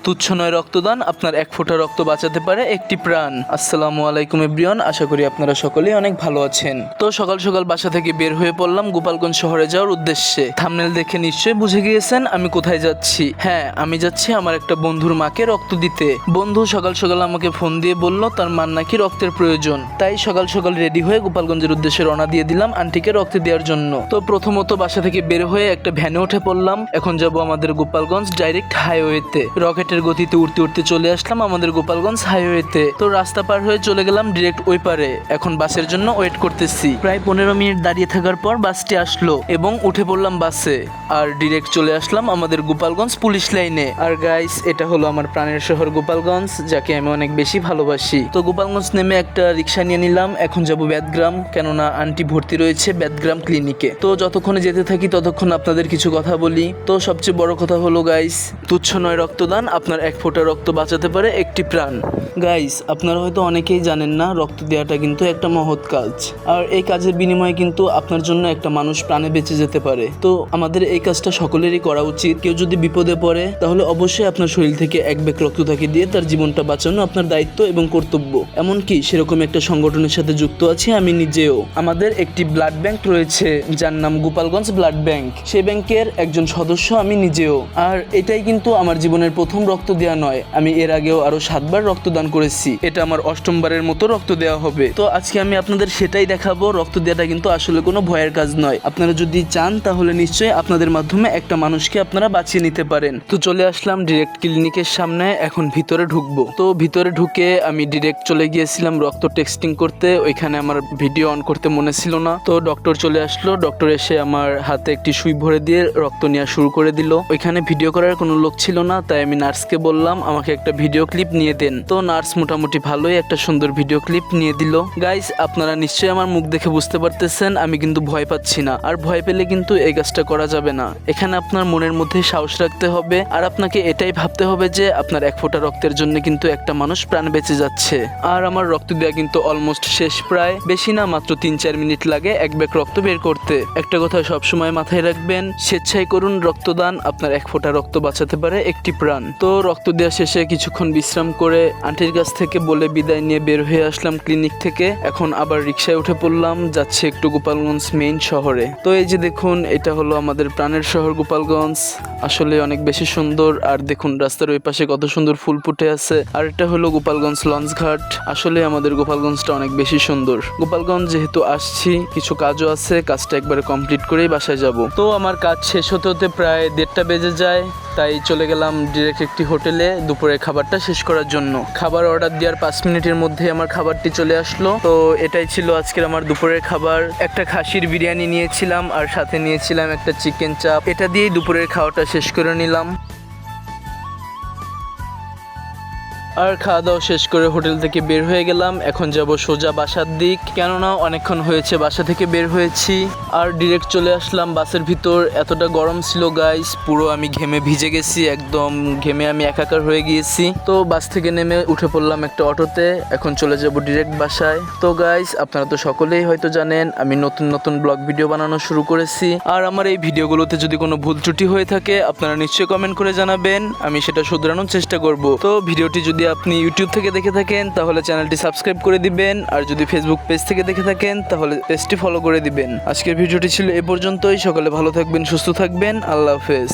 তুচ্ছ নয় রক্তদান, আপনার এক ফোঁটা রক্ত বাঁচাতে পারে একটি প্রাণ। আসসালামু আলাইকুম এভরিওয়ান, আশা করি আপনারা সকলেই অনেক ভালো আছেন। তো সকাল সকাল বাসা থেকে বের হয়ে পড়লাম গোপালগঞ্জ শহরে যাওয়ার উদ্দেশ্যে। থাম্বনেল দেখে নিশ্চয়ই বুঝে গিয়েছেন আমি কোথায় যাচ্ছি। হ্যাঁ, আমি যাচ্ছি আমার একটা বন্ধুর মাকে রক্ত দিতে। বন্ধু সকাল সকাল আমাকে ফোন দিয়ে বলল তার মার নাকি রক্তের প্রয়োজন। তাই সকাল সকাল রেডি হয়ে গোপালগঞ্জের উদ্দেশ্যে রওনা দিয়ে দিলাম আন্টিকে রক্ত দেওয়ার জন্য। তো প্রথমত বাসা থেকে বের হয়ে একটা ভ্যানে উঠে পড়লাম। এখন যাব আমাদের গোপালগঞ্জ ডাইরেক্ট হাইওয়েতে। রকেটের গতিতে উঠতে উঠতে চলে আসলাম আমাদের গোপালগঞ্জ হাইওয়েতে। তো রাস্তা পার হয়ে চলে গেলাম ডিরেক্ট ওই পারে। এখন বাসের জন্য ওয়েট করতেছি। প্রায় 15 মিনিট দাঁড়িয়ে থাকার পর বাসটি আসলো এবং উঠে পড়লাম বাসে আর ডিরেক্ট চলে আসলাম আমাদের গোপালগঞ্জ পুলিশ লাইনে। আর গাইস, এটা হলো আমার প্রাণের শহর গোপালগঞ্জ, যাকে আমি অনেক বেশি ভালোবাসি। তো গোপালগঞ্জ নেমে একটা রিক্সা নিয়ে নিলাম। এখন যাব বেদগ্রাম, কেননা আন্টি ভর্তি রয়েছে বেদগ্রাম ক্লিনিকে। তো যতক্ষণে যেতে থাকি ততক্ষণ আপনাদের কিছু কথা বলি। তো সবচেয়ে বড় কথা হলো গাইস, তুচ্ছ নয় রক্তদান, আপনার এক ফোঁটা রক্ত বাঁচাতে পারে একটি প্রাণ। গাইস, আপনারা হয়তো অনেকেই জানেন না, রক্ত দেওয়াটা কিন্তু একটা মহৎ কাজ। আর এই কাজের বিনিময়ে কিন্তু আপনার জন্য একটা মানুষ প্রাণে বেঁচে যেতে পারে। তো আমাদের এই কাজটা সকলেরই করা উচিত। কেউ যদি বিপদে পড়ে তাহলে অবশ্যই আপনার শরীর থেকে এক ব্যাগ রক্ত তাকে দিয়ে তার জীবনটা বাঁচানো আপনার দায়িত্ব এবং কর্তব্য। এমনকি সেরকম একটা সংগঠনের সাথে যুক্ত আছি আমি নিজেও। আমাদের একটি ব্লাড ব্যাংক রয়েছে যার নাম গোপালগঞ্জ ব্লাড ব্যাংক। সেই ব্যাংকের একজন সদস্য আমি নিজেও। আর এটাই কিন্তু আমার জীবনের প্রথম রক্ত দেওয়া নয়, আমি এর আগেও আরো 7 বার রক্তদান করেছি। এটা আমার 8ম বারের মতো রক্ত দেওয়া হবে। তো আজকে আমি আপনাদের সেটাই দেখাবো। রক্ত দেওয়াটা কিন্তু আসলে কোনো ভয়ের কাজ নয়। আপনারা যদি চান তাহলে নিশ্চয়ই আপনাদের মাধ্যমে একটা মানুষকে আপনারা বাঁচিয়ে নিতে পারেন। তো চলে আসলাম ডিরেক্ট ক্লিনিকের সামনে। এখন ভিতরে ঢুকবো। তো ভিতরে ঢুকে আমি ডিরেক্ট চলে গিয়েছিলাম রক্ত টেস্টিং করতে। ওইখানে আমার ভিডিও অন করতে মনে ছিল না। তো ডক্টর চলে আসলো। ডক্টর এসে আমার হাতে একটি সুই ভরে দিয়ে রক্ত নেওয়া শুরু করে দিল। ওইখানে ভিডিও করার কোনো লোক ছিল না, তাই আমি নার্সকে বললাম আমাকে একটা ভিডিও ক্লিপ নিয়ে দেন। তো নার্স মোটামুটি ভালোই একটা সুন্দর ভিডিও ক্লিপ নিয়ে দিল। গাইস, আপনারা নিশ্চয়ই আমার মুখ দেখে বুঝতে পারতেছেন আমি কিন্তু ভয় পাচ্ছি না। আর ভয় পেলে কিন্তু এই কাজটা করা যাবে না। এখানে আপনার মনের মধ্যে সাহস রাখতে হবে আর আপনাকে এটাই ভাবতে হবে যে আপনার এক ফোঁটা রক্তের জন্য কিন্তু একটা মানুষ প্রাণ বেঁচে যাচ্ছে। আর আমার রক্ত দেওয়া কিন্তু অলমোস্ট শেষ, প্রায় বেশি না, মাত্র 3-4 মিনিট লাগে এক ব্যাগ রক্ত বের করতে। একটা কথা সবসময় মাথায় রাখবেন, স্বেচ্ছায় করুন রক্তদান, আপনার এক ফোঁটা রক্ত বাঁচাতে পারে একটি প্রাণ। তো রক্ত দেওয়া শেষে কিছুক্ষণ বিশ্রাম করে আন্টির কাছ থেকে বলে বিদায় নিয়ে বের হয়ে আসলাম ক্লিনিক থেকে। এখন আবার রিক্সায় উঠে পড়লাম, যাচ্ছে একটু গোপালগঞ্জ মেইন শহরে। তো এই যে দেখুন, এটা হলো আমাদের প্রাণের শহর গোপালগঞ্জ। আসলে অনেক বেশি সুন্দর। আর দেখুন রাস্তার ওই পাশে কত সুন্দর ফুল ফুটে আছে। আর এটা হলো গোপালগঞ্জ লঞ্চ ঘাট। আসলে আমাদের গোপালগঞ্জটা অনেক বেশি সুন্দর। গোপালগঞ্জ যেহেতু আসছি, কিছু কাজও আছে, কাজটা একবারে কমপ্লিট করেই বাসায় যাব। তো আমার কাজ শেষ হতে হতে প্রায় 1:30 বেজে যায়। তাই চলে গেলাম ডিরেক্ট একটি হোটেলে দুপুরের খাবারটা শেষ করার জন্য। খাবার অর্ডার দেওয়ার 5 মিনিটের মধ্যে আমার খাবারটি চলে আসলো। তো এটাই ছিল আজকের আমার দুপুরের খাবার। একটা খাসির বিরিয়ানি নিয়েছিলাম আর সাথে নিয়েছিলাম একটা চিকেন চাপ। এটা দিয়েই দুপুরের খাওয়াটা শেষ করে নিলাম। আর খাওয়া দাওয়া শেষ করে হোটেল থেকে বের হয়ে গেলাম। এখন যাব সোজা বাসার দিক, কেননা অনেকক্ষণ হয়েছে বাসা থেকে বের হয়েছি। আর ডিরেক্ট চলে আসলাম বাসের ভিতর। এতটা গরম ছিল গাইস, পুরো আমি ঘেমে ভিজে গেছি, একদম ঘেমে আমি একাকার হয়ে গিয়েছি। তো বাস থেকে নেমে উঠে পড়লাম একটা অটোতে। এখন চলে যাব ডিরেক্ট বাসায়। তো গাইস, আপনারা তো সকলেই হয়তো জানেন আমি নতুন নতুন ব্লগ ভিডিও বানানো শুরু করেছি। আর আমার এই ভিডিওগুলোতে যদি কোনো ভুল ত্রুটি হয়ে থাকে আপনারা নিশ্চয়ই কমেন্ট করে জানাবেন, আমি সেটা শুধরানোর চেষ্টা করব। তো ভিডিওটি যদি আপনি ইউটিউব থেকে দেখে থাকেন তাহলে চ্যানেলটি সাবস্ক্রাইব করে দিবেন, আর যদি ফেসবুক পেজ থেকে দেখে থাকেন তাহলে পেজটি ফলো করে দিবেন। আজকের ভিডিওটি ছিল এ পর্যন্তই। সকালে ভালো থাকবেন, সুস্থ থাকবেন। আল্লাহ হাফেজ।